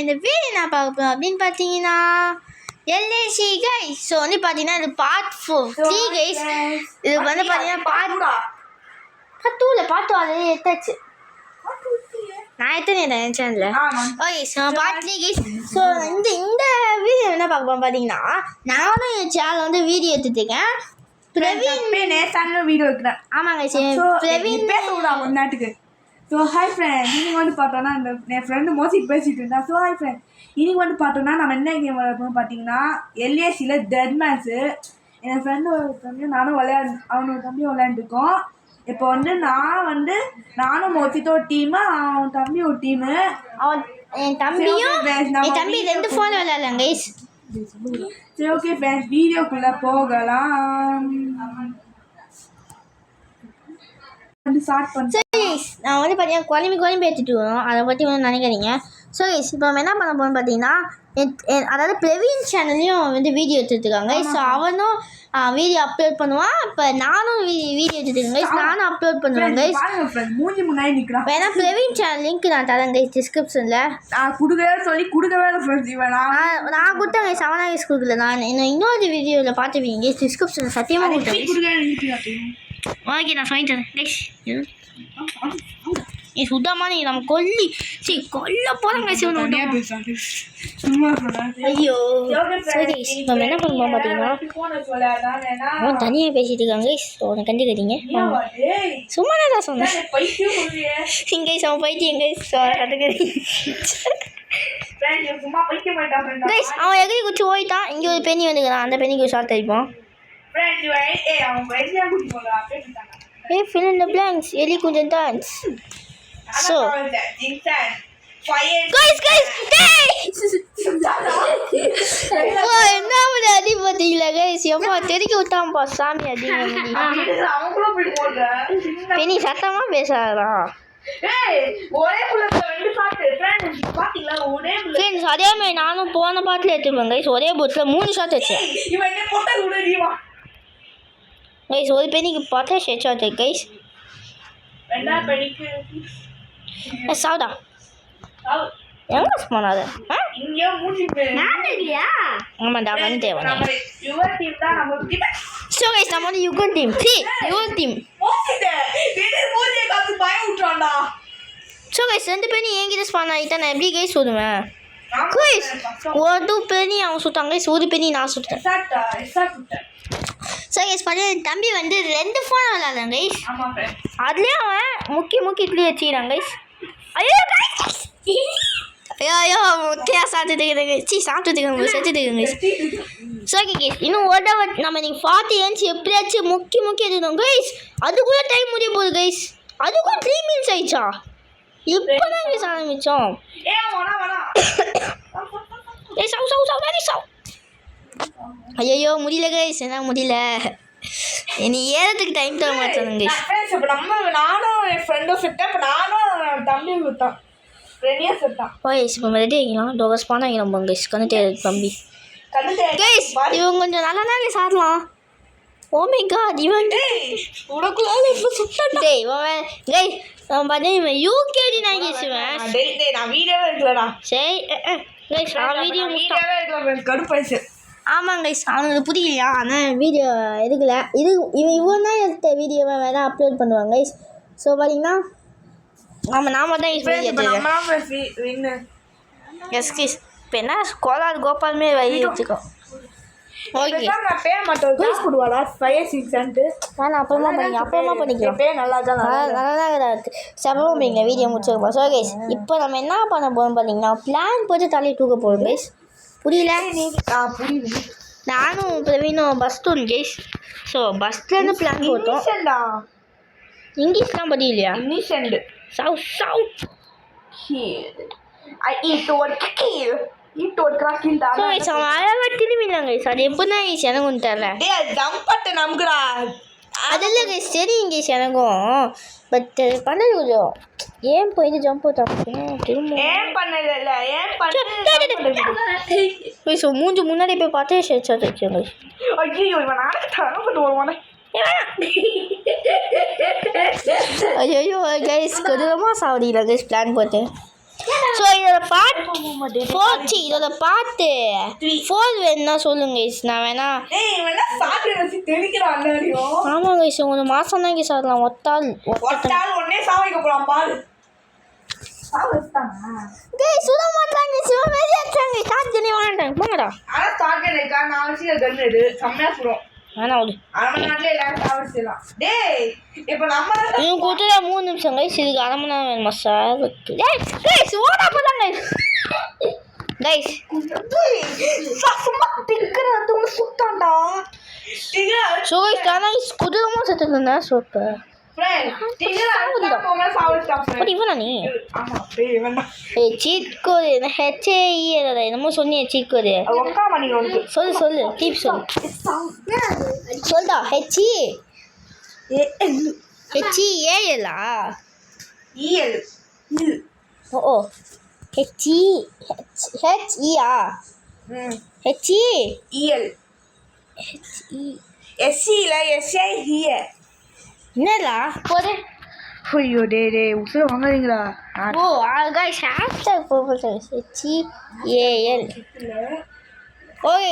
இந்த வீடியோ என்ன பார்க்க போகிறோம் அப்படின்னு பார்த்தீங்கன்னா எல்ஏசி கைஸ். ஸோ வந்து பார்த்தீங்கன்னா இது பார்ட் 3 கைஸ். இது வந்து பார்த்தீங்கன்னா பார்ட் 2 அது எடுத்தாச்சு. நான் எத்தனை என் சேனலில் okay. So part 3 guys. So இந்த வீடியோ என்ன பார்க்க போகிறோம் பார்த்தீங்கன்னா நானும் என் சேனல் வந்து வீடியோ எடுத்துருக்கேன். பிரவீன் நேசான வீடியோ எடுக்கிறேன். ஆமாங்க பிரவீன் பேச விடாம ஒரு நாட்டுக்கு. ஸோ ஹாய் ஃப்ரெண்ட், இன்னைக்கு வந்து பார்த்தோன்னா என் ஃப்ரெண்டு மோசிக்கு பேசிகிட்டு இருந்தா. ஸோ ஹாய் ஃப்ரெண்ட், இன்னைக்கு வந்து பார்த்தோன்னா நம்ம என்ன கேம் விளையாடுறோம் பார்த்தீங்கன்னா எல்ஏசியில் டெட் மேட்ச்சு. என் ஃப்ரெண்டு தம்பியும் நானும் அவனோட தம்பியும் விளையாண்டுருக்கோம். இப்போ வந்து நானும் மோசிட்டு ஒரு டீமு, அவன் தம்பி ஒரு டீமு. என் தம்பி 2 ஃபோன் விளையாடலாம் கைஸ். சரி ஓகே ஃப்ரெண்ட்ஸ், வீடியோக்குள்ளே போகலாம். ஸ்டார்ட் பண்ணி நான் வந்து பார்த்தீங்கன்னா குழம்பு ஏற்றிட்டு வரோம். அதை பற்றி வந்து நினைக்கிறீங்க. ஸோ இப்போ நம்ம என்ன பண்ண போகிறோம் பார்த்தீங்கன்னா அதாவது பிரவீன் சேனல்லையும் வந்து வீடியோ எடுத்துருக்காங்க. ஸோ அவனும் வீடியோ அப்லோட் பண்ணுவான். இப்போ நானும் வீடியோ எடுத்துருக்கேன். நானும் அப்லோட் பண்ணுவேன் கைஸ். மூஞ்சி முன்னாடி நிற்கிறான். வேணா பிரவீன் சேனல் லிங்க் நான் தரேன் கைஸ் டிஸ்கிரிப்ஷனில். நான் கொடுக்கவே ஃப்ரெண்ட்ஸ். நான் கொடுத்தேன் கைஸ். அவனா கைஸ் கொடுக்கல. நான் இன்னொரு வீடியோவில் பார்த்துப்பீங்க கைஸ். டிஸ்கிரிப்ஷனில் சத்தியமாக கொடுத்தேன். ஓகே நான் சொல்லி தரேன் கைஸ். சுத்தமாக நீ நம்ம கொல்ல போகிறோம் கைஸ். ஐயோ சரி நம்ம என்ன பண்ணுவோம் பார்த்தீங்கன்னா அவன் தனியாக பேசிட்டு இருக்காங்க கைஸ். அவனை கண்டுக்கிறீங்க சும்மா தான் சொன்னேன் கைஸ். அவன் பைத்தியம் கைஸ். கண்டுக்கிறீங்க கைஸ். அவன் எதிரி குச்சி ஓய்ட்டான். இங்கே ஒரு பெண்ணி வந்துக்கிறான். அந்த பெண்ணிக்கு ஷார்ட் அடிப்போம். Hey, fill in the blanks. Eli kunjan dance. So, guys. Oh, என்ன ஒரு அடி பார்த்தீங்களா கைஸ்? எப்போ தெரிக்க விட்டான்ப்பா சாமி அடி. பெனி சத்தமா பேசாதா ஃப்ரெண்ட்ஸ்? அதே மாதிரி நானும் போன பாட்டில் எடுத்துப்பேன் கைஸ். ஒரே போட்டில் 3 ஷாட் வச்சேன் கைஸ். ஒரு பெண்ணிக்கு பார்த்தா ஷெட் கைஸ். சாவுடா எங்க போனாது? ஆமாண்டா வந்துட்டே வந்தேன். ஸோ கைஸ் நம்ம வந்து யுகன் டீம். ஸோ கைஸ் 2 பெண்ணி என்கிட்ட ஸ்பான் ஆகிட்டா நான் எப்படி கைஸ் சொல்லுவேன் கைஸ்? ஒரு பெண்ணி அவன் சுட்டாங்க கைஸ். ஒரு பெண்ணி நான் சுட்டேன். ஸோ கைஸ் பார்த்தீங்கன்னா தம்பி வந்து 2 ஃபோன் விளாட்றான் கைஸ். அதுலேயே அவன் முக்கி இட்லி வச்சுக்கிறான் கைஸ். ஐயோ முக்கியா சாப்பிட்டுருக்குறேங்க. சாப்பிட்டுருக்காங்க செத்துட்டுருக்காங்க கைஸ். ஸோ ஓகே கைஸ் இன்னும் நம்ம நீங்கள் 40 ஏன்ஸ் எப்படியாச்சும் முக்கி எடுக்கணும் கைஸ். அதுக்குள்ளே டைம் முடிய போகுது கைஸ். அதுக்கும் 3 மினிட்ஸ் ஆயிடுச்சா? இப்போ தான் கைஸ் ஆரம்பித்தோம். ஐயோ முடியல கைஸ். என்ன முடியல? இனி ஏறதுக்கு டைம் தர மாட்டாங்க கைஸ். நானும் என் ஃப்ரெண்டும் செட்டேன். இப்போ நானும் தம்பி கொடுத்தான். கைஸ் இப்போ ரெடி ஆகிக்கலாம். டோவர் ஸ்பான் ஆகிடும் போங்க கைஸ். கண்ணு தம்பி கைஸ். இவன் கொஞ்சம் நல்லா தான் கைஸ் ஆடலாம். ஓ மை காட் இவன் டேய் கைஸ் அவன் பார்த்தீங்கன்னா யூகேடி நான் கேசுவேன். நான் வீடியோவே இருக்கலடா. சரி கைஸ் நான் வீடியோ கடுப்பாயிடுச்சு. ஆமாங்க கைஸ் அவனுக்கு புரியலையா? ஆனால் வீடியோ எடுக்கல. இவன் தான் எடுத்த வீடியோவை வேணால் அப்லோட் பண்ணுவாங்க கைஸ். ஸோ பார்த்தீங்கன்னா நாம தான் எஸ் கைஸ். இப்போ என்ன கோலார் கோபாலுமே வழி வச்சுக்கோ. ஓகே அப்புறமா பண்ணிக்கலாம். நல்லா தான் இருக்குது. சப்பமா பண்ணிங்க வீடியோ முடிச்சிருப்போம். ஸோ கைஸ் இப்போ நம்ம என்ன பண்ண போகிறோம் பார்த்தீங்கன்னா பிளான் போட்டு தலையை தூக்க போகிறோம் கைஸ். புரியல? நானும் பிரவீனும் பஸ் டூர் கைஸ். ஸோ பஸ்லேருந்து பிளான் போட்டோம். இங்கிலீஷ்லாம் பதிலையா? சவுத் திரும்பினாங்க கைஸ். அது எப்போ தான் கைஸ் எனக்கும் தெரியல. அதெல்லாம் கைஸ் தெரியும் கைஸ் எனக்கும். பட் பண்ணது கொஞ்சம் ஏன் போயிட்டு ஜம்ப் திரும்ப மூஞ்சி முன்னாடி போய் பார்த்தே ஷேட் வச்சுங்க. ஐயோ கைஸ் கொடூரமாக சாவடியில் கைஸ் பிளான் போட்டு ஸோ இதோட பாட்டு 4 வேணும்னா சொல்லுங்க guys. நான் வேணா ஆமாம் guys, ஒரு மாதம் தான் guys ஆகலாம். ஒத்தாள் ஒன்னே சாவைக்க போலாம் பாரு. guys சுட மாட்டாங்க guys, இவன் வெளியே வச்சாங்க ஸ்டார்ட் பண்ணி வாங்கிட்டாங்க. போங்கடா. ஆனால் ஸ்டார்ட் இருக்கா 4 வருஷம் கன் எடு செம்மையா சுடும். வேணாம் விடு. அரை மணி நேரத்துல எல்லாரும் சாவடிச்சிடலாம். டேய் இப்போ நம்ம இவன் கொடுத்தா 3 நிமிஷம் guys, இதுக்கு அரை மணி நேரம் வேணுமா சார்? guys ஓடா போலாம் guys. சும்மா டிக்கறத வந்து சுட்டான்டா. ஸோ guys தானே குதிரமா செத்துருந்தா சூப்பர். சீட் கோடு HAEL என்னமோ சொன்னியே சீட் கோடு சொல்லு டீப் சொல்லு சொல்டா. HEAL ஓ என்னடா போதே. ஐயோ டே உசுர வாங்குறீங்களா? ஓ guys hashtag போடுங்க HEAL. ஓகே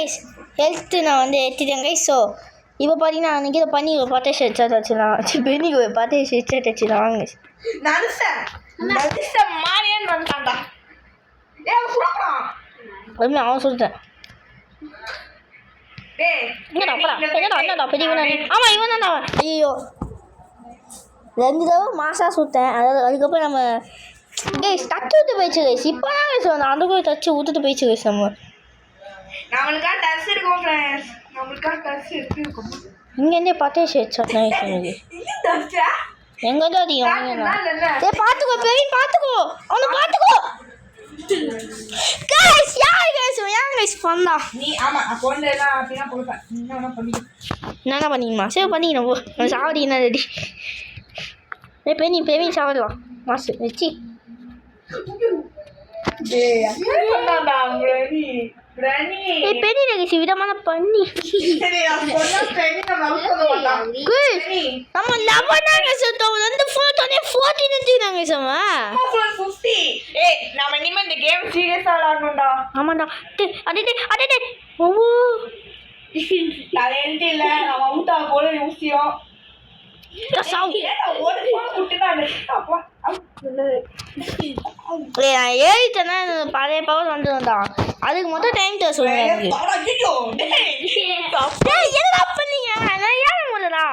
ஹெல்த் நான் வந்து எடுத்துட்டேன் guys. ஸோ இப்போ பார்த்தீங்கன்னா அன்றைக்கி இதை பண்ணி ஒரு பட்டை ஷர்ட் வச்சுலாம் பெண்ணி ஒரு பட்டை ஷர்ட் வச்சுலாம் வாங்க. மாரியன் வந்துட்டான்டா. அவன் சொல்லிட்டேன். என்னடா பெரியவனா? ஆமாம் இவன் தான்டா. ஐயோ 2 தடவை மாசாக சுட்டேன். அதாவது அதுக்கப்புறம் நம்ம டேய் தச்சு விட்டு போயிடுச்சு கைஸ். இப்போ தான் கைஸ் வந்து அந்த போய் தச்சு விட்டுட்டு போயிடுச்சு கைஸ். நம்மளுக்காக டச் இருக்கும் ஃப்ரெண்ட்ஸ். நம்மளுக்காக டச் இருக்கும். இங்கேருந்தே பார்த்தே ஷேட் ஷாட் நான் சொன்னது எங்கே தான் அதிகம் பார்த்துக்கோ பெரிய பார்த்துக்கோ அவனை பார்த்துக்கோ கைஸ். யார் கைஸ் ஏன் கைஸ் பண்ணா நீ? ஆமாம் ஃபோனில் எல்லாம் அப்படின்னா போடுப்பேன். என்ன என்னென்ன பண்ணிக்கணுமா? சரி பண்ணிக்கணும் போ. சாவடிக்கணும் ரெடி. பெரிய சாவடலாம் மாசு வச்சு பெரிய நகைச்சி விதமான பண்ணி நம்ம 11 சுத்தம் வந்து ஃபோட்டோனே 14 எடுத்துனாங்க சமா 50. ஏய் நாம இனிமே இந்த கேம் சீரியஸா விளையாடணும்டா. ஆமாடா. அடே ஓ டேலண்ட் இல்ல நான் அவுட் ஆக போற யூசியம். ஏறிட்டேன்னா பழைய பவர் வந்துடும். அதுக்கு மொத்தம் டைம் தர சொல்லுங்க. என்னடா பண்ணீங்க? நான் ஏற முடியலடா.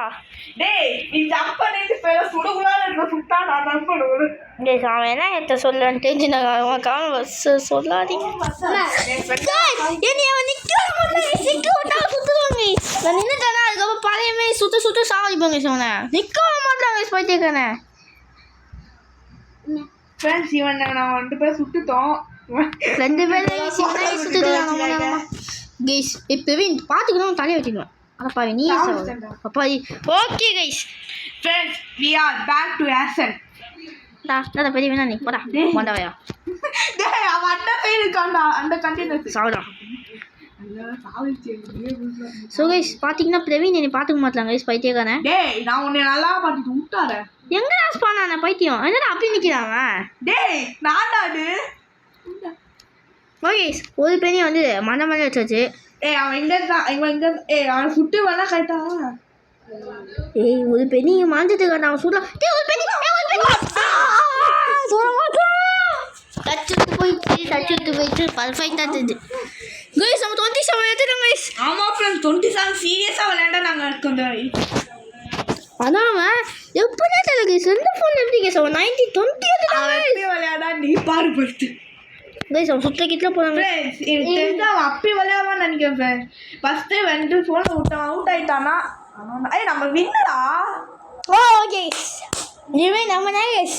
அவன் என்ன எடுத்த சொல்லு தெரிஞ்சு சொல்லாதீங்க. நான் நின்றுட்டேன்னா அதுக்கப்புறம் பழையமே சுத்த சாவடிப்பாங்க சொன்ன நிற்கவும் மாட்டாங்க பைத்தியக்கானே. ஃப்ரெண்ட்ஸ் இவன் நான் 2 பேர் சுட்டுட்டோம். 2 பேர் சுட்டுட்டாங்க கைஸ். இப்போவே பார்த்துக்கணும் தலையை வச்சுக்குவேன். அப்பாவி நீ அப்பாவி. Okay guys friends we are back to action. டா பெரிய வேணா நீ போடா போண்டாவையா. டேய் அவன் அண்ணா பேர் இருக்கான்டா அந்த கண்டெய்னர் சாவுடா. ஸோ கைஸ் பார்த்தீங்கன்னா பிரவீன் என்னை பார்த்துக்க மாட்டாங்க கைஸ் பைத்தியக்காரன். டேய் நான் உன்னை நல்லா பார்த்துட்டு விட்டாரு. எங்கடா ஸ்பானான பைத்தியம்? என்னடா அப்படி நிற்கிறாங்க? டேய் நான்டாடு. ஓகே ஒரு பெரிய வந்து மண்டை வச்சாச்சு. ஏய் அவன் எங்கே இருக்கான்? அவனை சுட்டு வேணா கரெக்டா. ஏய் ஒரு பெண்ணி மாஞ்சிட்டு இருக்கான். அவன் சுடலாம். ஒரு பெண்ணி தச்சுட்டு போயிட்டு பர்ஃபெக்டாக தெரிஞ்சு கைஸ் நம்ம 27 எடுத்துட்டோம் கைஸ். ஆமாம் ஃப்ரெண்ட்ஸ் 27 சீரியஸாக விளையாண்டா நாங்கள் கொஞ்சம் அதான் அவன் எப்படியா தெரியல கைஸ். 2 ஃபோன் எப்படி கைஸ் அவன் 20 எடுத்துட்டாங்க விளையாடா. நீ பாடுபடுத்து கைஸ் அவன் சுத்த கிட்ட போகிறாங்க. அவன் அப்படி விளையாடுவான்னு நினைக்கிறேன் ஃப்ரெண்ட்ஸ். ஃபஸ்ட்டு 2 ஃபோனை விட்டான் அவுட் ஆகிட்டானா. ஐய் நம்ம வின்னடா. ஓ கைஸ் இனிமேல் நம்ம தான் கைஸ்.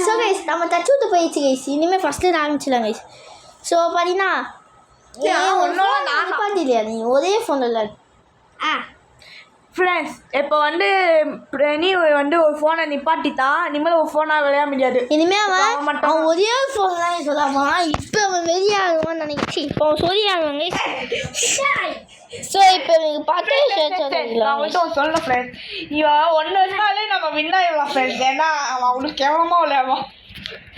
ஸோ கைஸ் நம்ம தச்சு விட்டு போயிடுச்சு கைஸ். இனிமேல் ஃபஸ்ட்டில் ஆரம்பிச்சிடலாம் கைஸ். ஸோ பார்த்தீங்கன்னா இல்லையா நீ ஒரே ஃபோன் இல்லை. ஃப்ரெண்ட்ஸ் இப்போ வந்து நீ வந்து ஒரு ஃபோனை நிப்பாட்டித்தான் இனிமேல் ஒரு ஃபோனாக விளையாட முடியாது. இனிமேல் அவன் ஒரே ஃபோன் தான் சொல்லாமா. இப்போ அவன் வெளியாகுவான்னு நினைச்சி இப்போ அவன் சொல்லியாகுவாங்க. ஸோ இப்போ எனக்கு பார்த்து நான் மட்டும் சொல்லணும் ஃப்ரெண்ட்ஸ். இவன் 1 வருஷனாலே நம்ம வின் ஆகிடலாம் ஃப்ரெண்ட்ஸ். ஏன்னா அவன் அவனுக்கு கேவலமாக விளையாடுவான்.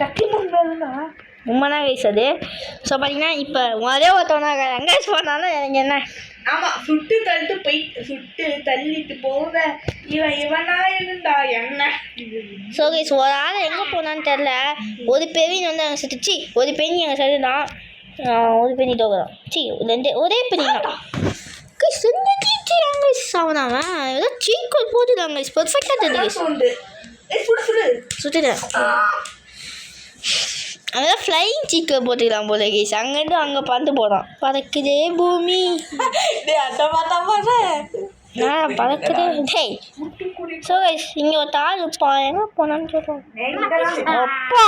33 பேருன்னா ரொம்ப தான் கைஸ் அது. ஸோ பார்த்தீங்கன்னா இப்போ ஒரே ஒருத்தவனா எங்கே போனாலும் எனக்கு என்ன ஆமா சுட்டு தள்ளிட்டு போக இவனா இருந்தா என்ன. ஸோ கைஸ் ஒரு ஆள் எங்கே போனான்னு தெரில. ஒரு பெரிய வந்து அங்கே சுட்டுச்சு, ஒரு பெண் எங்கள் சைடு தான், ஒரு பெண்ணி தோக்குறான். ஒரே பெண்ணி தான் கைஸ். ரெண்டு டீச்சு எங்கே சாவனாவன் ஏதோ சீக்கோல் போட்டுதாங்க கைஸ். பெர்ஃபெக்டாக தெரியுது சுட்டுட்டேன். அதான் ஃப்ளைங் சீக்கல் போட்டுக்கலாம் போல கைஸ். அங்கேருந்து அங்கே பறந்து போகிறான். பறக்குதே பூமி பறக்குதே டே. ஸோ கைஸ் இங்கே ஒரு தாள் இருப்பான், எங்கே போனான்னு சொல்கிறோம். அப்பா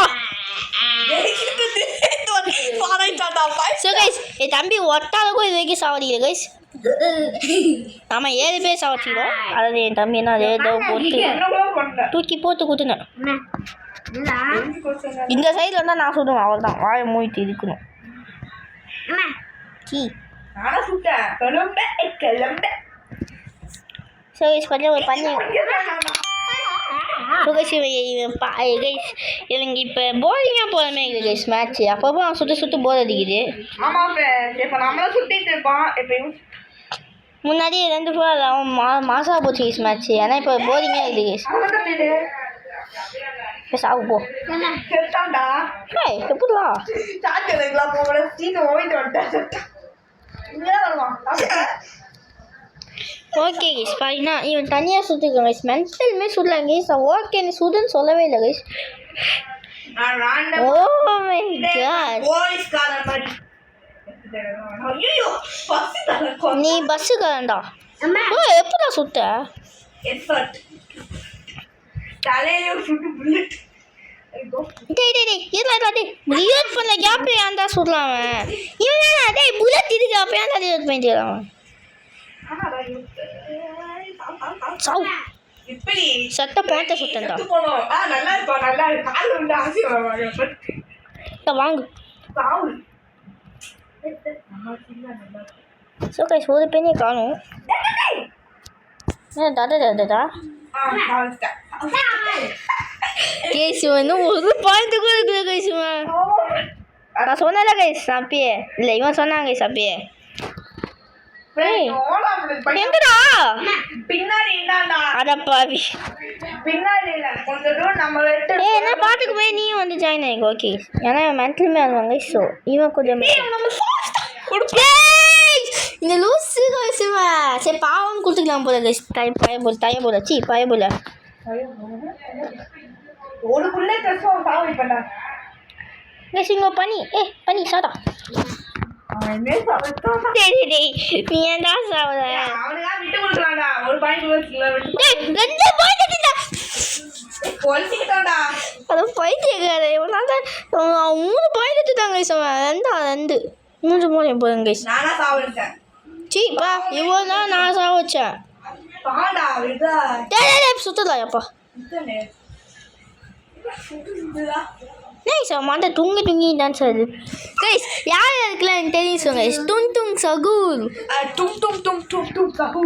ஸோ கைஸ் என் தம்பி ஒட்டாளுக்கும் இது வரைக்கும் சாவடிக்கல கைஸ். ஆமாம் 7 பேர் சாவடிச்சிக்கிறோம். அதாவது என் தம்பி என்ன ஏதோ போட்டு தூக்கி போட்டு குத்துனேன். இந்த சைடில் இருந்தால் நான் சுடுவேன், அவள் தான் வாயை மூடிட்டு இருக்கணும். ஸோ கைஸ் பண்ணி ஒரு பண்ணி எனக்கு இப்போ போரிங்காக போகிறமே இருக்குது கைஸ் மேட்ச்சு. அப்பப்போ அவன் சுட்டு போர் அடிக்குது. முன்னாடி 2 ஃபுல்லாக அவன் மாசாக போச்சு கைஸ் மேட்ச்சு. ஏன்னா இப்போ போரிங்காக இருக்குது கைஸ். இப்போ சாவு போ எப்படிலாம் ஓகே கைஸ். பாருங்கன்னா இவன் தனியாக சுற்றுக்கான் கைஸ். மென்டலுமே சுடலாம் கைஸ். ஓகே நீ சுடுன்னு சொல்லவே இல்லை கைஸ். ஓ மை காட் நீ பஸ்ஸுக்காரன்டா. ஓ எப்படா சுட்ட ரியோட் பண்ணல கேப் ஏன்டா சுடலாம் அவன். இவன் டேய் புல்லட் இருக்கு அப்போ ஏன்டா ரியோட் பண்ணிட்டு அவன் சட்ட பாட்ட சுட்டா வாங்கு. ஸோ கைஸ் ஒரு பெண்ணே காணும். தாதா கேசுவன் ஒரு பாயிண்ட் கூட இருக்குது கைசுவன். நான் சொன்னல கைஸ் அப்பயே இல்லை இவன் சொன்னாங்க கைஸ் அப்பயே. எங்கடா பின்னாடி அடப்பாவி பின்னாடி என்ன பாட்டுக்குமே நீ வந்து ஜாயின் ஆகிக்கோ. ஓகே ஏன்னா மென்டல் மேன் வாங்க. ஸோ இவன் கொஞ்சம் இந்த லூஸு கைசுவன் சரி பாவம் கொடுத்துக்கலாம் போல கைஸ். தய போல சி பய போல ஒரு புல்லே கஷ்டம் சாவு பண்ணா கைஸ். இங்கே பண்ணி பண்ணி சாதா நீ ஏன்டா சாவல விட்டு கொடுக்கலாம்டா. ஒரு பாயிண்ட் அது பைத்தியக்கார. இவனால 3 பாயிண்ட் எடுத்துட்டாங்க கைஸ். அவன் 2 3 மூணு போதும் கைஸ். நானா சாவடிச்சேன் சீப்பா இவ்வளோ தான் நான் சாவச்சேன். சுத்தலாப்பா நைஸ். மாட்ட தூங்கி டான்ஸ் ஆகுது கைஸ். யார் யாருக்குலாம் எனக்கு தெரியும் சொல்லுங்க கைஸ். டும் டும் சகூர்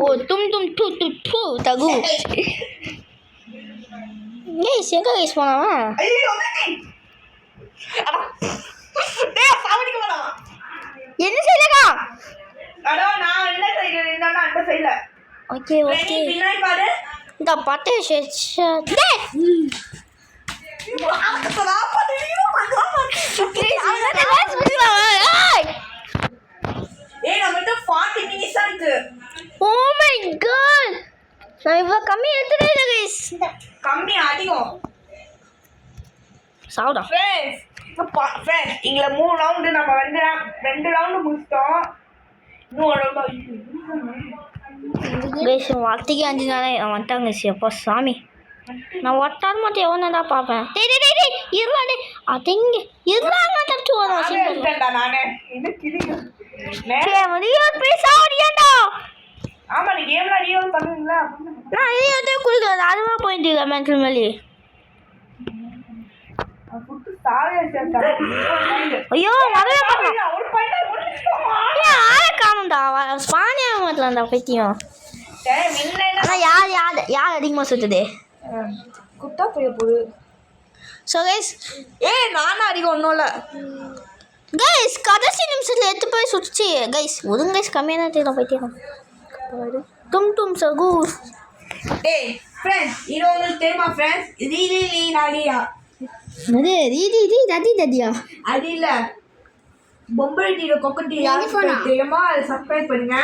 ஓ டும் தகு கைஸ். எங்கே கைஸ் போனாவன் என்ன செய்யலக்கா. ஓகே ஓகே இந்த பட்டு ஓ மை காட் நான் இவ்வளோ கம்மி எடுத்துட்டே இல்லை கைஸ். கம்மி அதிகம் சாவுடா ஃப்ரெண்ட்ஸ் இங்கே 3 ரவுண்டு நம்ம 2 ரவுண்டு முடிச்சிட்டோம். இன்னும் ஒரு கைஸ் வார்த்தைக்கு 5 நாளே வந்துட்டாங்க கைஸ். எப்போ சாமி நான் ஒட்டாத மாட்டேன் எவனடா பார்ப்பேன். இருளாடே அது இங்கே இருளாங்க தப்பிச்சு வரும். நானே ஆமா நீ கேம்லாம் ரீவால் பண்ணுவீங்களா? நான் இதே குடிக்கிறது அதுவா போயிட்டு இல்லை மென்டல் மேலே. ஐயோ வரவே காணும்டா. ஸ்பானியா மாட்டலாம்டா பைத்தியம். ஆனால் யார் அதிகமாக சுற்றுது குத்தா போய் போகுது. ஸோ கைஸ் நானும் அடிக்க ஒன்றும் இல்லை கைஸ் கடைசி நிமிஷத்தில் எடுத்து போய் சுற்றி கைஸ் ஒதுங்க கைஸ் கம்மியாக தான் தெரியும் போயிட்டே டும் டும் சகூர் ஃப்ரெண்ட்ஸ் இது உங்களுக்கு தெரியுமா ஃப்ரெண்ட்ஸ் ரீ நாளியா அது ரீ ததியா அது இல்லை பொம்பளை டீரோ கொக்கட்டி யாருக்கு தெரியுமா அதை சப்ஸ்கிரைப் பண்ணுங்க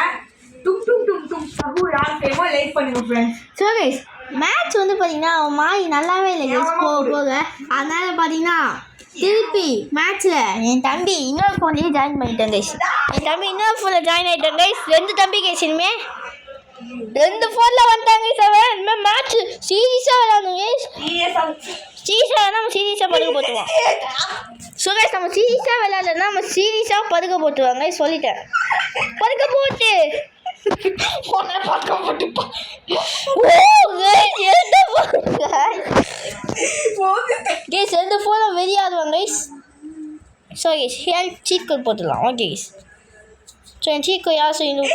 டும் டும் டும் டும் சகூர் யாருக்கு தெரியுமா லைக் பண்ணுங்க ஃப்ரெண்ட்ஸ் ஸோ கைஸ் மேட்ச் வந்து பார்த்தீங்கன்னா மாறி நல்லாவே இல்லை கைஸ் போக அதனால பார்த்தீங்கன்னா திருப்பி மேட்ச்சில் என் தம்பி இன்னொரு ஃபோன்லேயே ஜாயின் பண்ணிட்டேன் கைஸ் என் தம்பி இன்னொரு ஃபோனில் ஜாயின் ஆகிட்டேன் கைஸ் 2 தம்பி கைஸ் இனிமே 2 ஃபோனில் வந்துட்டாங்க சார் இனிமேல் மேட்ச் சீரியஸாக விளையாடணும் கைஸ் சீரியஸாக நம்ம சீரியஸாக படுக்க போட்டுருவோம் ஸோ கைஸ் நம்ம சீரியஸாக விளையாடலன்னா நம்ம சீரியஸாக படுக்க போட்டுருவாங்க சொல்லிட்டேன் படுக்க போட்டு கைஸ் 2 ஃபோனும் வெளியாடுவாங்க guys so guys help cheat code போட்டுடலாம் ஓகே கைஸ் ஸோ என் சீட் கோட் யார் செய்யணும்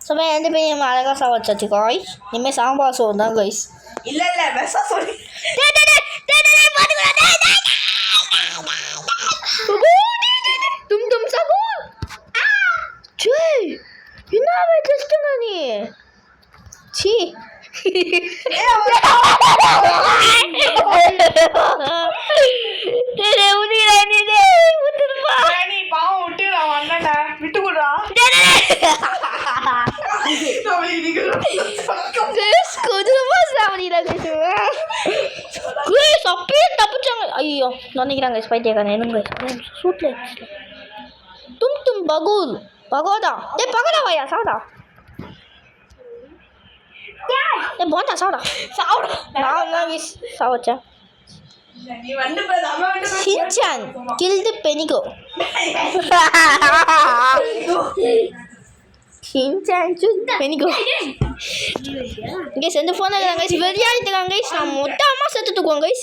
ஸோ 2 பேரும் அழகாக சாப்பிட்டு காய்ஸ் இனிமேல் சாம்பார் சோறு தான் கைஸ் இல்லை விஷா சொல்லி தும் தும் சகூர் என்ன டெஸ்ட்டுங்க நீ சி அப்பயே தப்பிச்சாங்க ஐயோ நினைக்கிறாங்க ஸ்பைட்டியாக்கான என்னங்க சூட்ல தும் தும் பகூல் பகோடா பகோடா வாயா சாடா போண்டா சாடா நான் சாவச்சா Shinchan killed Penigo. Shinchan killed Penigo. Guys, and the phone guys, very high guys. I'm Motama set to go guys.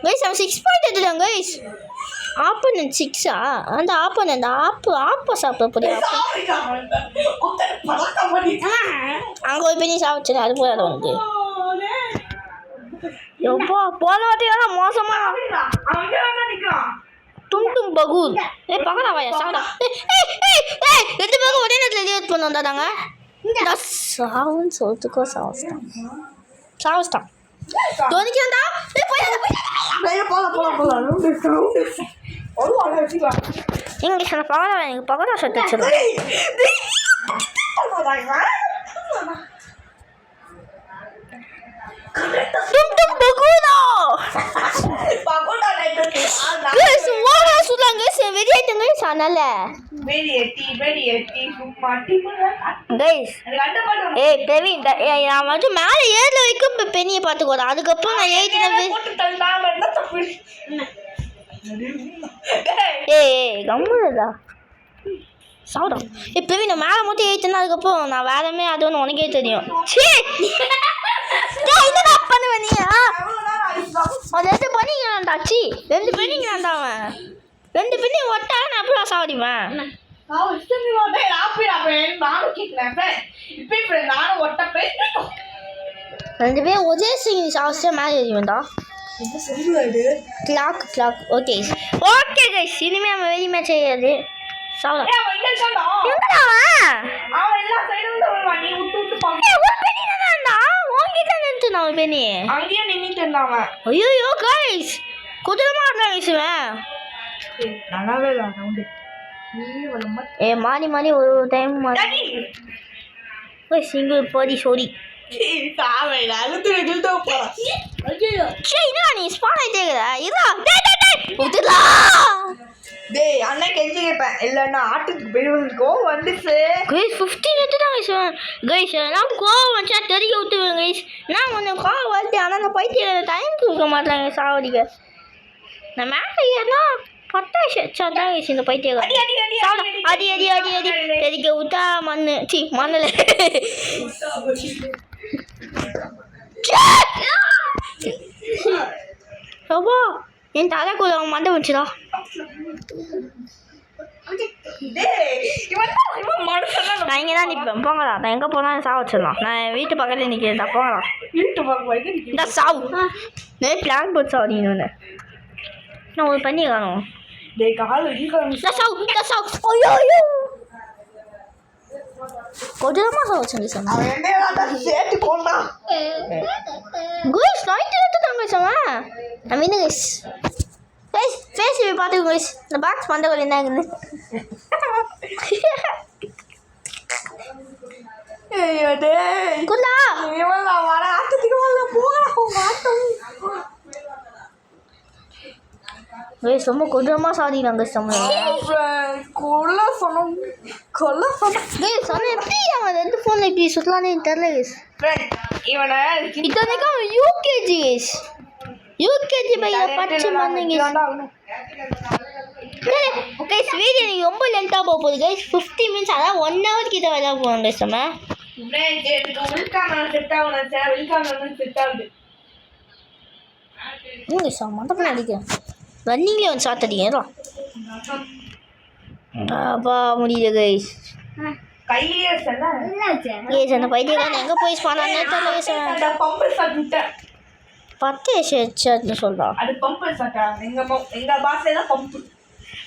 Guys, I'm 6 pointed guys. Opponent 6 and the opponent up up put it up. I'm going to finish out to that. எப்போ போனவாட்டியெல்லாம் மோசமா டும் டும் பகூல் பகடா வாயா சாடா 2 பேரும் ஒரே நேரத்தில் லியோட் பண்ண வந்தாங்க சாவுன்னு சொல்லிட்டுக்கோ சாவஸ்தான் தோனிக்காண்டா இங்கிலீஷ் பகடா எனக்கு பகடா சட்டு வச்சிடும் Dum dum baguda. Baguda like this. Guys, what are you doing? Guys, very hot guys, channel है. Very hot. Party में Guys. Hey, Kevin, நான் வந்து மேல ஏர்ல வைக்கும் பெனியை பாத்துக்கோடா. அதுக்கு அப்புறம் நான் ஏறிட்டேன். போட்டு தள்ளாம இருந்தா தப்பு. ஏய், கம்முடா. சாவுடா. பெவி நான் மேல மட்டும் ஏறிட்டேன்னா அதுக்கு அப்புறம் நான் வேறமே அது ஒன்று உனக்கே தெரியும். சீ. என்ன பண்ணுவ நீ அது 2 பண்ணிக்கலாம்டாச்சி 2 பண்ணிக்கலாம்டா அவன் 2 பண்ணி ஒட்டா நான் அப்புறம் சாவடிவேன் நான் இஷ்டமே வந்து நானும் கேட்குறேன் இப்போ நானும் ஒட்டப்பேன் 2 பேரும் ஒரே சிங்கிள் அவசியம் மேலே ஏறிவேண்டா என்ன சொல்லுவாடு கிளாக் ஓகே கைஸ் இனிமே நம்ம வெளி மேட்ச் செய்யாது சாவடா எங்கடா அவன் எல்லா சைடும் வருவான் நீ விட்டு பாக்க ஒரு பெனி தான்டா வாங்கிட்ட நின்னு நான் பெனி அங்கேயே நின்னுட்டு இருந்தான் ஐயோ கைஸ் குதிரமா ஆடுறாங்க இவன் நல்லாவே இல்ல ரவுண்ட் ஏ மாறி ஒரு டைம் மாறி ஓய் சிங்கிள் பாடி சாரி சாவேல அழுத்து போறா ஐயோ சே என்ன நீ ஸ்பான் ஆயிட்டேங்கடா இதா டேய் உதிரா டேய் அண்ணா கெஞ்சி கேப்பேன் இல்லன்னா ஆட்டுக்கு பெருவதுக்கோ வந்துச்சு கைஸ் 15 எடுத்துட்டாங்க கைஸ் நான் கோவம் வச்சா தெரிய விட்டுவேன் கைஸ் நான் கொஞ்சம் கோவம் வருது ஆனால் நான் பைத்திய டைம் கொடுக்க மாட்டாங்க சாவடிக்க நான் மேலே ஏன்னா பட்டாசு வச்சா தான் கைஸ் இந்த பைத்திய அடி தெரிய விட்டா மண்ணு சி மண்ணில் என் தலைக்குள்ள அவன் மண்டை வச்சுடா டேய் இவன் மனுஷனா நான் இங்கே தான் நிற்பேன் போங்கடா நான் எங்கே போனாலும் சாவ வச்சிடலாம் நான் வீட்டு பக்கத்தில் நிற்கிறேன் போங்கடா வீட்டு பக்கம் வரைக்கும் இந்த சாவு பிளான் போட்டு சாவடிங்கன்னு நான் ஒரு பண்ணி காணும் டேய் கால் வலிக்கும் ஐயோ ஐயோ கொடூரமாக சாவ வச்சுங்க சார் அவன் என்னடா சேர்த்து கொண்டான் குயிஸ் நைட்டு எடுத்துட்டாங்க sir I mean quiz phase பார்த்துக்கோங்க குயிஸ் இந்த பாக்ஸ் பந்தகள் என்ன ஆகுது ஐயோ டேய் குல்லா இவன் வர ஆட்டத்துக்கு வரல போகலாம் ஆட்டம் குயிஸ் ரொம்ப கொடூரமாக சாவடிக்கிறாங்க சார் கொல்ல சொன்னோம் குயிஸ் சொன்ன எப்படி அவன் ரெண்டு ஃபோனில் இப்படி சுற்றலான்னு தெரியல குயிஸ் இவனை இத்தனைக்கும் அவன் யூகேஜி குயிஸ் யூகேஜி பையன் பச்சை மண்ணுங்க கைஸ் வீடியோ எனக்கு ரொம்ப லென்த்தாக போக போகுது கைஸ் 50 மினிட்ஸ் அதான் 1 hour கிட்ட வேலை போகணும் கைஸ் நம்ம இங்கே சார் மண்டபம் அடிக்கிறேன் ரன்னிங்லேயே வந்து சாத்தடிங்க அப்பா முடியல கைஸ் கைஸ் அந்த பைத்தியக்காரன் எங்கே போய் ஸ்பானானே தெரியல கைஸ் 10 ஹெச்னு சொல்கிறான் அது பம்பு சட்டா எங்க பாஸ்ல தான் பம்பு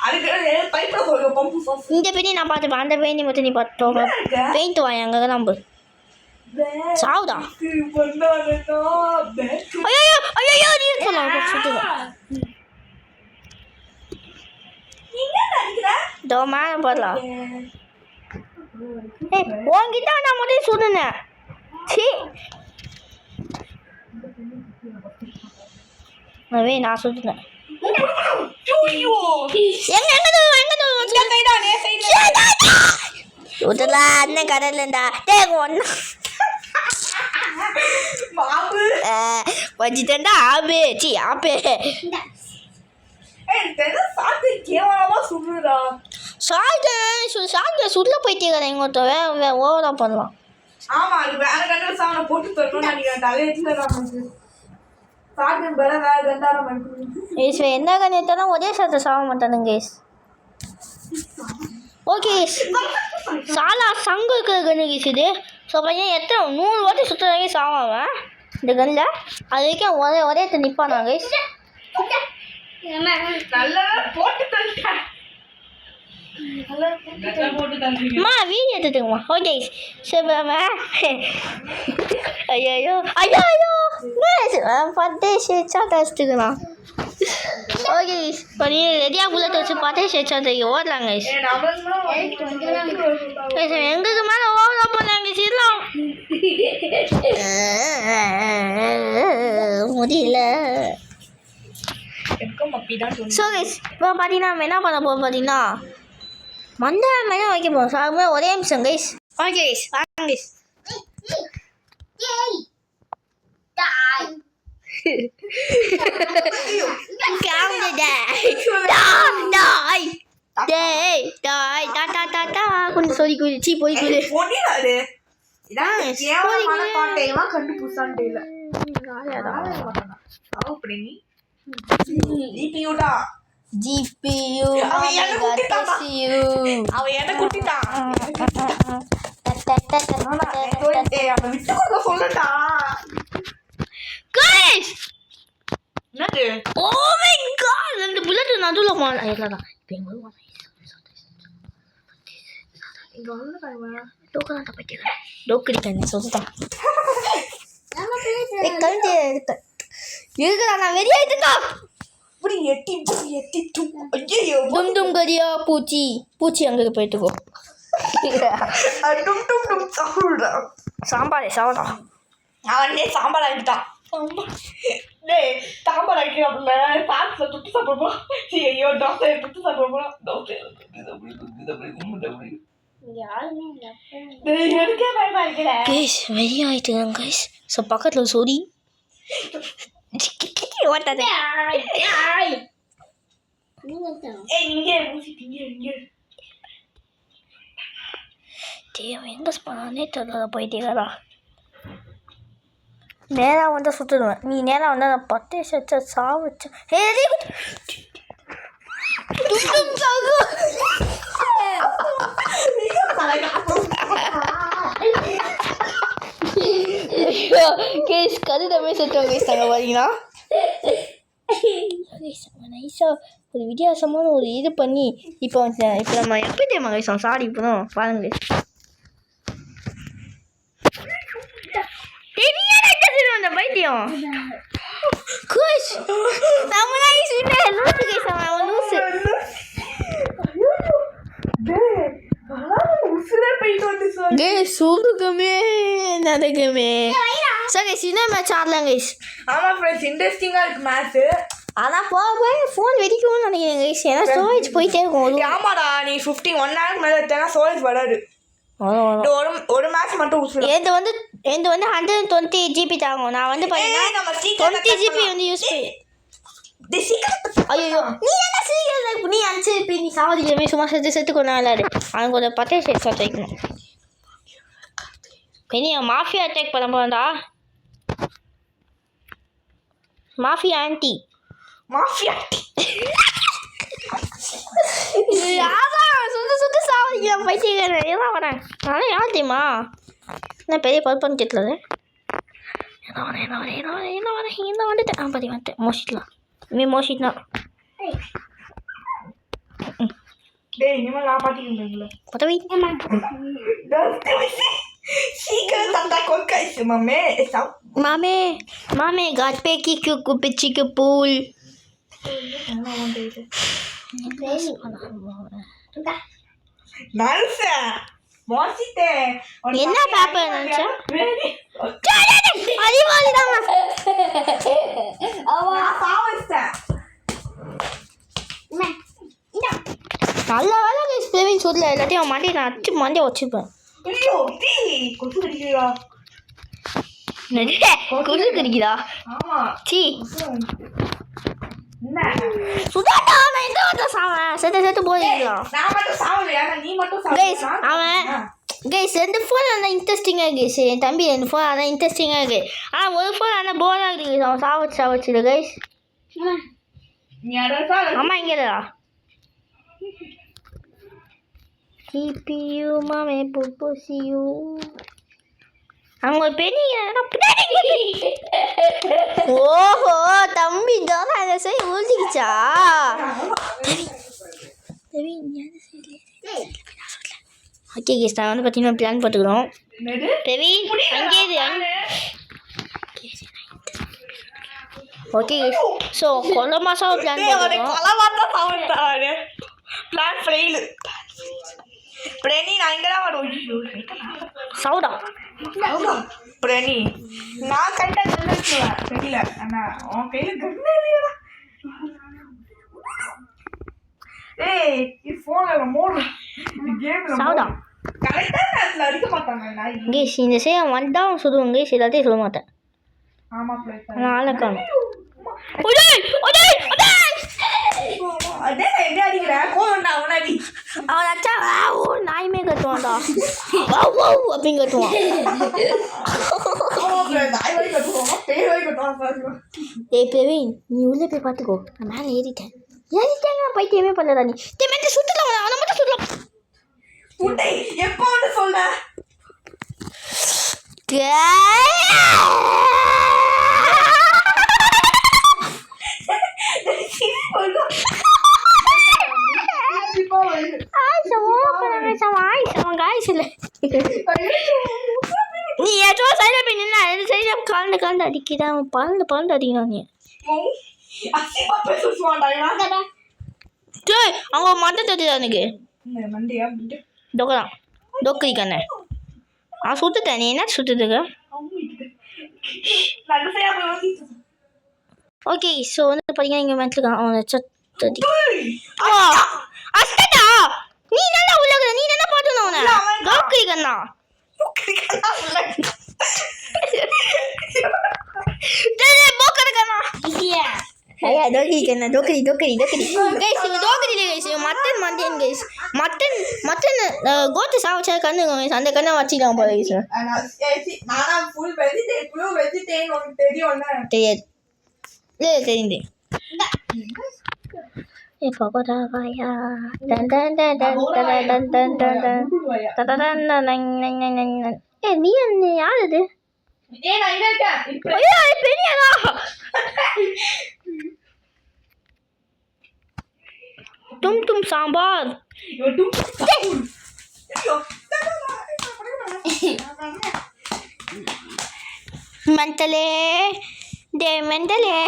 அதுக்கு பைப்ல போற பம்பு சாஸ் இந்த பெயிண்ட் நான் பார்த்துப்பேன் அந்த பெயிண்ட் மட்டும் நீ பார்த்தோம் பெயிண்ட் வாங்க அங்கே நம்ம சாவுதா ஐயோ ஐயோ நீ சொல்லலாம் சுட்டுங்க தோ மேலே போடலாம் ஏய் உன்கிட்ட நான் மட்டும் சுடுனேன் சீ நான் சுட்டுனேன் சுடலா அண்ணன் கடலண்டா ஒன்னா வச்சுட்டேன்டா ஆபே சி ஆபே சாப்பிட்டு சுள்ள போயிட்டே எங்க ஓவரா பண்ணலாம் ஆமா அது வேற கண்ணு சாவன போட்டு தரணும் நினைக்கிறேன் தலையில தான் சாப்பிட்டு வேற வேற கண்டாரம் பண்ணு ஏஸ் என்ன கண்ணேத்தாலும் ஒரே சாத்த சாவ மாட்டானுங்க கேஸ் ஓகே சாலா சங்கு இருக்கிற கண்ணு கேஸ் இது ஸோ பையன் எத்தனை 100 வாட்டி சுற்றுறாங்க சாவான் இந்த கண்ணில் அது வரைக்கும் ஒரே நிற்பானா கேஸ் நல்லா போட்டு தள்ளிட்டேன் அம்மா வீடியோ எடுத்துட்டுங்கம்மா ஓகே சரி ஐயோ ஐயோ ஐயோ பத்தே ஷேட்ஸாக டஸ்ட்டுக்குண்ணா ஓகே பண்ணி ரெடியாக புல்லட் வச்சு பத்தே ஷேட்ஸாக தெரியும் ஓடலாங்க எங்களுக்கு மேலே ஓவரா பண்ணாங்க சீரலாம் முடியல ஸோ கைஸ் இப்போ பார்த்தீங்கன்னா நம்ம என்ன பண்ண போகிறோம் பார்த்தீங்கன்னா மண்டபம் தான் வைக்க போகிறோம் சாகுமே ஒரே நிமிஷம் கைஸ் ஓகே கைஸ் வாங்க கைஸ் கொஞ்சம் சொல்லி குடி சீ போய் குடி GPU அவன் என்ன குட்டிட்டான் அவன் விட்டு கொடுக்க சொல்லட்டா guys என்னது oh my god இந்த புல்லட் நடுவுல போனா இல்லடா இப்போ எங்க வருவாங்க இங்க வந்து பாருங்க டோக்கனா பத்தியா டோக்கடி கண்ணு சொல்லுதான் கழுத்து இருக்குடா நான் வெறி ஆயிட்டா இப்படி எட்டி ஐயோ டும் டும் கரியா பூச்சி அங்கே போயிட்டுக்கோ டும் டும் டும் சாப்பிடுடா சாம்பாரே சாவடா அவனே சாம்பார் ஆகிட்டான் டேய் சாம்பார் ஆகிட்டாப்ல சாப்பிட்டு தொட்டு சாப்பிடுவோம் ஐயோ தோசை தொட்டு சாப்பிடுவோம் தோசை கைஸ் வெறி ஆயிட்டுங்க கைஸ் ஸோ பக்கத்தில் சொடி ஓட்டாதே எங்க ஸ்பானே தெரியல போயிட்டீங்களா நேராக வந்து சுற்றுடுவேன் நீ நேராக வந்து நான் 10 சச்சா சாவச்சேன் ஐயோ கேஸ் கருதமே சுத்தம் கேஸ் நாங்கள் பார்த்தீங்கன்னா நைஸாக ஒரு வித்தியாசமான ஒரு இது பண்ணி இப்போ நம்ம எப்படி தெரியுமா கைஸ் சாரி இப்போ தான் பாருங்க அந்த பைத்தியம் குஷ் நம்ம நைஸ் லூசு கைஸ் அவன் லூசு கேஸ் சுருக்கமே நடக்குமே சார் கைஸ் இன்னும் மேட்ச் ஆடலாம் கைஸ் ஆமாம் ஃப்ரெண்ட்ஸ் இன்ட்ரெஸ்டிங்காக இருக்குது மேட்ச்சு. ஆனால் போக ஃபோன் வெடிக்கும்னு நினைக்கிறேன் கைஸ் ஏன்னா ஸ்டோரேஜ் போயிட்டே இருக்கும் ஆமாடா நீ 1 ஹவருக்கு மேலே எடுத்தேன்னா ஸ்டோரேஜ் வராது. ஒரு மேட்ச் மட்டும் இது வந்து 120 GB தாங்கும். நான் வந்து பார்த்தீங்கன்னா 20 GB வந்து யூஸ் பண்ணி ஐயோ நீ என்ன சீக்கிரம் நீ அனுப்பிச்சு நீ சாவதிக்கவே சும்மா செத்து கொண்டாடு அவனுக்கு ஒரு 10 ஷேட் வைக்கணும். நீ மாஃபியா அட்டாக் பண்ண போறா மாஃபியா ஆன்டி சுத்து சாவதிக்கலாம் பைத்தியக்காரன் எல்லாம் வரேன் நானும் யார் தெரியுமா நான் பெரிய பல்பன் கேட்கல என்ன வந்துட்டேன் பத்தி வந்துட்டேன் மோசிக்கலாம் மோசிட்னா பதவி मामे घर पे की पिच्ची के पूल என்ன பேப்பர் நினைச்சா நல்ல வேலை ஸ்பேவிங் சொல்லல எல்லாத்தையும் அவன் மாட்டி நான் அச்சு மாண்டி வச்சுப்பேன் குரு கிடைக்குதா சி சுதாட்டா நான் எந்த வந்து சாவன் செத்து போயிருக்கலாம் அவன் கைஸ் ரெண்டு ஃபோன் ஆனால் இன்ட்ரெஸ்டிங்காக இருக்குது என் தம்பி ரெண்டு ஃபோன் ஆனால் இன்ட்ரெஸ்டிங்காக இருக்குது ஆனால் ஒரு ஃபோன் ஆனால் போராக இருக்குது அவன் சாவச்சு கைஸ் அம்மா இங்கே இல்லைடா CPU மாமே புப்புசியூ அவங்க பெரிய ஓஹோ தம்பி தான் அந்த சைடு ஊழ்த்திக்கிச்சா ஓகே கேஸ் நான் வந்து பார்த்தீங்கன்னா பிளான் போட்டுக்கிறோம் பிரவீன் அங்கே ஓகே ஸோ கொல்ல மாதம் பிளான் பிளான் ஃபெயில் பிரேனி நான் இங்கே தான் வரும் சவுடா பிரேனி நான் கையில் கண்ணு வச்சுருவேன் தெரியல ஆனால் உன் கையில் கண்ணு இல்லையா ஏய் இது ஃபோனில் மோடு கேமில் சவுடா கரெக்டாக நேரத்தில் அடிக்க மாட்டாங்க கேஸ் இந்த சே வந்தால் சொல்லுவாங்க கேஸ் எல்லாத்தையும் சொல்ல மாட்டேன் ஆமாம் நான் ஆளை காணும் அதே என்ன அடிக்கிறேன் கோவண்டா அவனாடி அவன் அச்சா நாயுமே கட்டுவான்டா அப்படின்னு கட்டுவான் ஏய் பிரவீன் நீ உள்ளே போய் பார்த்துக்கோ நான் மேலே ஏறிட்டேன் நான் பைத்தியமே பண்ணலடா நீ தேமே சுட்டலாம் அவனை மட்டும் சுட்டலாம் எப்போ வந்து சொல்ற நீ ஏதோ சைடில் போய் நின்னா ரெண்டு சைடில் கலந்து அடிக்கிறான் அவன் பறந்து அடிக்கிறான் நீ அவங்க மட்டை தெரியுதா எனக்கு டொக்கதான் டொக்கரிக்கானே நான் சுட்டுட்டேன் நீ என்ன சுட்டுதுங்க ஓகே ஸோ வந்து பார்த்தீங்கன்னா இங்கே மேட்ச்சிருக்கான் அவனை சத்தடி அஸ்தடா நீ நல்லா உள்ளக நீ என்ன பாட்டணும் அவனை டொக்கரிக்கண்ணா ஐயா டோக்கரி கைஸ் இவங்க டோக்கரியில கைஸ் மட்டன் மண்டேன் கைஸ் மட்டன் கோட்டு சாவச்சா கண்ணு கைஸ் அந்த கண்ணை வச்சுக்கலாம் போல கைஸ் தெரியாது இல்லை தெரியுது பகோடாவாயா டன் டன் டன் டன் டன் டன் டன் டன் டன் டன் டன் டன் டன் டன் டன். நீ என்ன யார் அது ஏய் நான் இங்க இருக்கேன். ஐயோ அது பெரியதா. தும் தும் சாம்பார். ஐயோ டும். ஐயோ. மெண்டலே டே மெண்டலே.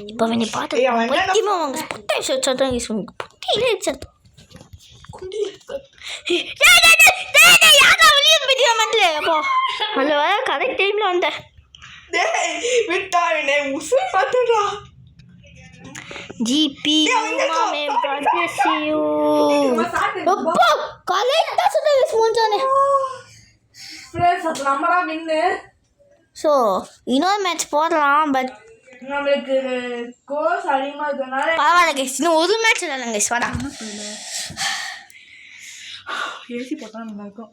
இப்போ நீ பார்த்து ஏய், அவன் என்ன பத்தியமா வாங்க புட்டை சொல்றாங்க இசுங்க புட்டியில சத்து யாரா வெளியே போயிட்டியா மெண்டலே. அப்போ ஹலோ கரெக்ட் டைம்ல வந்த. டேய் விட்டானே உசு பாத்துடா. ஜிபி மாமே பாத்தியோ. அப்பா கரெக்ட்டா சொல்லுங்க ஸ்மூன்சானே. ஃப்ரெண்ட்ஸ் அப்ப நம்ம தான் வின்னு. ஸோ இன்னொரு மேட்ச் போடலாம். பட் நம்மளுக்கு கோல்ஸ் அதிகமா இருக்கனால பரவாயில்ல கைஸ், இன்னும் ஒரு மேட்ச் இல்லைங்க கைஸ். வாடா ஏசி போட்டா நல்லா இருக்கும்.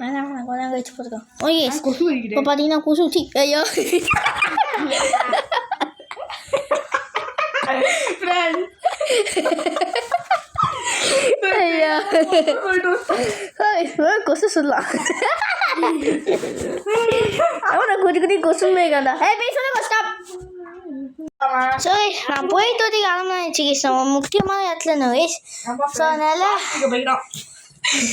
வேணாம் வேணாம் கழிச்சு போட்டுருக்கோம். ஓகே கொசு வைக்கிறேன். இப்போ பார்த்தீங்கன்னா கொசு சி ஐயோ ஐயா கொசு சொல்லலாம். அவனை குட்டி குட்டி கொசுமே கண்டா. போய் சொல்லுங்க ஸ்டாப். ஸோ நான் போயிட்டு வந்து கிளம்பிச்சு கைஸ். நம்ம முக்கியமான இடத்துல இருந்தோம் கைஸ். ஸோ அதனால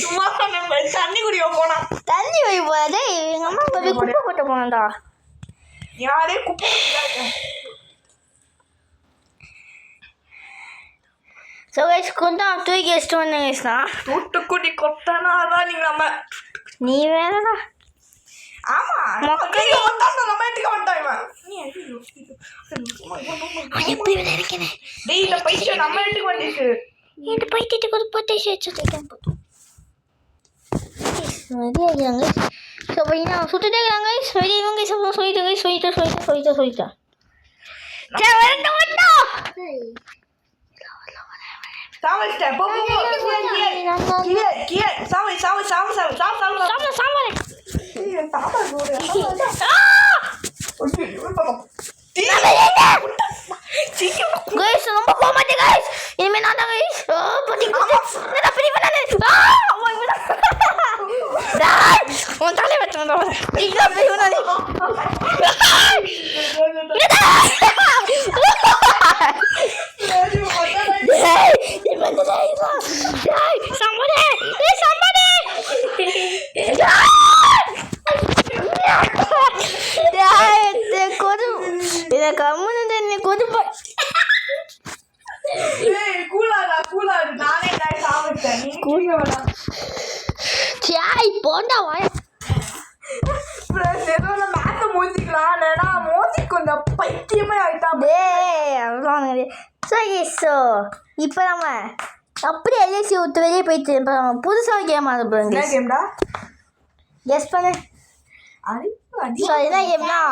சும்மா தண்ணி குடிக்க போனா தண்ணி வை போதே எங்கள் அம்மா போய் குப்பை போட்டு போனேன்டா. யாரே குப்பை ஸோ கைஸ் கொஞ்சம் தூக்கி வச்சுட்டு வந்தேன் கைஸ்னா. தூட்டுக்குடி கொட்டனா தான் நீங்க நம்ம நீ வேறடா. ஆமா மக்கள் நம்ம எடுக்க மாட்டாங்க. எப்படி வேலை இருக்கேனே. டேய் இந்த பைசா நம்ம எடுக்க வந்துச்சு. இந்த பைத்திட்டு கூட போட்டு வச்சுட்டேன் போதும். ரெடியாகிறாங்க. ஸோ பார்த்தீங்கன்னா சுட்டுட்டே இருக்காங்க. வெளியவங்க சொல்லிட்டேன். சரி வரட்டும் வரட்டும். சாவல்ட்ட போ போ போ. கீழே சாவல் சாம்பார் போடு. கைஸ் ரொம்ப போக மாட்டேன் கைஸ். இனிமே நான் தான் கைஸ். பத்தி நான் பெரிய பண்ணானே. உன் தலை வச்சோம் பெரிய பண்ணானே. போண்டா வாய கொஞ்சம் பைத்தியமே ஆயிட்டா. ஸோ இப்போ நம்ம அப்படியே எல்ஐசி விட்டு வெளியே போயிட்டு இப்போ நம்ம புதுசாக கேம் ஆட போகிறோம். கேம்டா கெஸ் பண்ணு. அது ஸோ என்ன கேம்னா